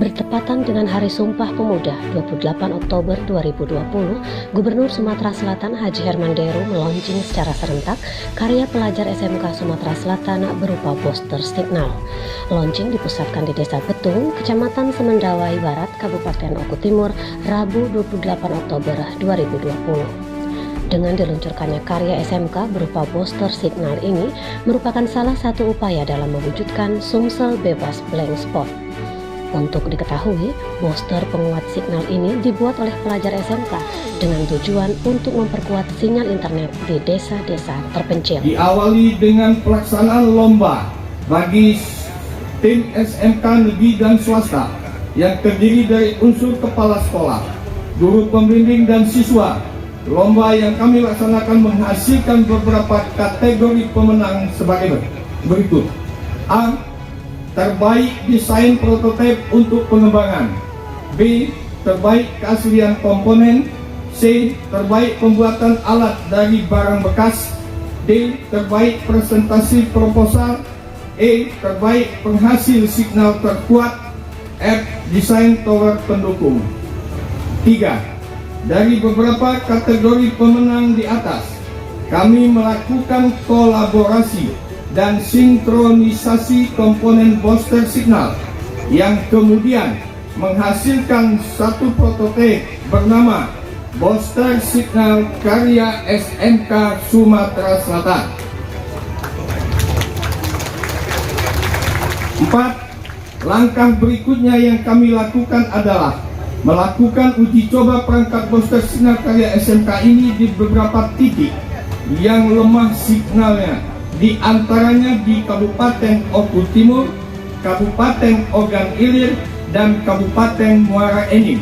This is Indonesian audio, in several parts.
Bertepatan dengan Hari Sumpah Pemuda 28 Oktober 2020, Gubernur Sumatera Selatan Haji Herman Deru meluncing secara serentak karya pelajar SMK Sumatera Selatan berupa poster signal. Launching dipusatkan di Desa Betung, Kecamatan Semendawai Barat, Kabupaten Oku Timur, Rabu 28 Oktober 2020. Dengan diluncurkannya karya SMK berupa poster signal ini merupakan salah satu upaya dalam mewujudkan Sumsel bebas blank spot. Untuk diketahui, poster penguat signal ini dibuat oleh pelajar SMK dengan tujuan untuk memperkuat sinyal internet di desa-desa terpencil. Diawali dengan pelaksanaan lomba bagi tim SMK negeri dan swasta yang terdiri dari unsur kepala sekolah, guru pembimbing dan siswa. Lomba yang kami laksanakan menghasilkan beberapa kategori pemenang sebagai berikut. A. Terbaik desain prototipe untuk pengembangan. B. Terbaik keaslian komponen. C. Terbaik pembuatan alat dari barang bekas. D. Terbaik presentasi proposal. E. Terbaik penghasil signal terkuat. F. Desain tower pendukung. 3. Dari beberapa kategori pemenang di atas, kami melakukan kolaborasi dan sinkronisasi komponen booster signal yang kemudian menghasilkan satu prototipe bernama booster signal karya SMK Sumatera Selatan. 4. Langkah berikutnya yang kami lakukan adalah melakukan uji coba perangkat booster signal karya SMK ini di beberapa titik yang lemah signalnya, di antaranya di Kabupaten Oku Timur, Kabupaten Ogan Ilir, dan Kabupaten Muara Enim.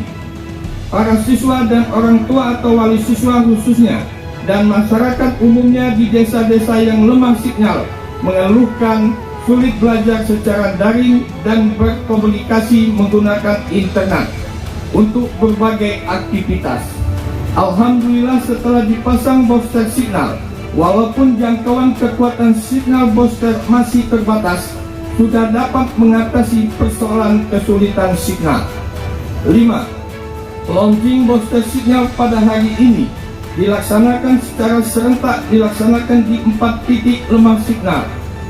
Para siswa dan orang tua atau wali siswa khususnya dan masyarakat umumnya di desa-desa yang lemah signal mengeluhkan sulit belajar secara daring dan berkomunikasi menggunakan internet untuk berbagai aktivitas. Alhamdulillah, setelah dipasang booster signal, walaupun jangkauan kekuatan signal booster masih terbatas, sudah dapat mengatasi persoalan kesulitan signal. 5. Launching booster signal pada hari ini dilaksanakan secara serentak di 4 titik lemah signal,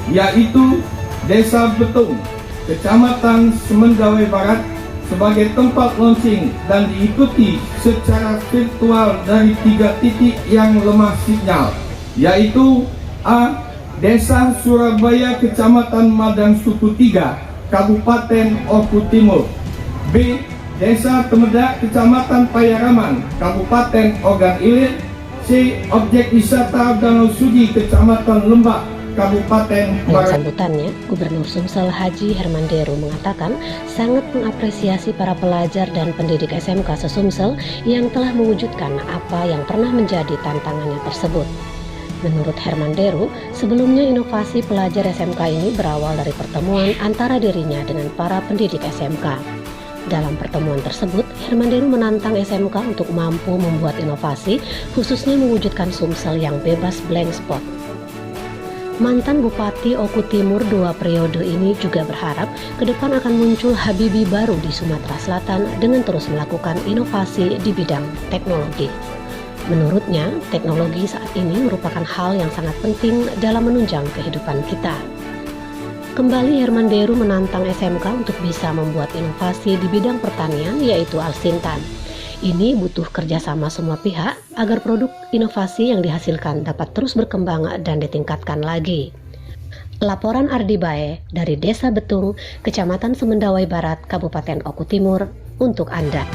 yaitu Desa Betung, Kecamatan Semendawai Barat, sebagai tempat launching dan diikuti secara virtual dari 3 titik yang lemah signal, yaitu A. Desa Surabaya, Kecamatan Madang Suku 3, Kabupaten Oku Timur. B. Desa Temedak, Kecamatan Payaraman, Kabupaten Ogan Ilir. C. Objek wisata Danau Suji, Kecamatan Lembak, Kabupaten Dalam Barat. sambutannya, Gubernur Sumsel Haji Herman Deru mengatakan sangat mengapresiasi para pelajar dan pendidik SMK se-Sumsel yang telah mewujudkan apa yang pernah menjadi tantangannya tersebut. Menurut Herman Deru, sebelumnya inovasi pelajar SMK ini berawal dari pertemuan antara dirinya dengan para pendidik SMK. Dalam pertemuan tersebut, Herman Deru menantang SMK untuk mampu membuat inovasi, khususnya mewujudkan Sumsel yang bebas blank spot. Mantan Bupati Oku Timur 2 periode ini juga berharap ke depan akan muncul Habibie baru di Sumatera Selatan dengan terus melakukan inovasi di bidang teknologi. Menurutnya, teknologi saat ini merupakan hal yang sangat penting dalam menunjang kehidupan kita. Kembali Herman Deru menantang SMK untuk bisa membuat inovasi di bidang pertanian, yaitu Alsintan. Ini butuh kerjasama semua pihak agar produk inovasi yang dihasilkan dapat terus berkembang dan ditingkatkan lagi. Laporan Ardi Bae dari Desa Betung, Kecamatan Semendawai Barat, Kabupaten Oku Timur untuk Anda.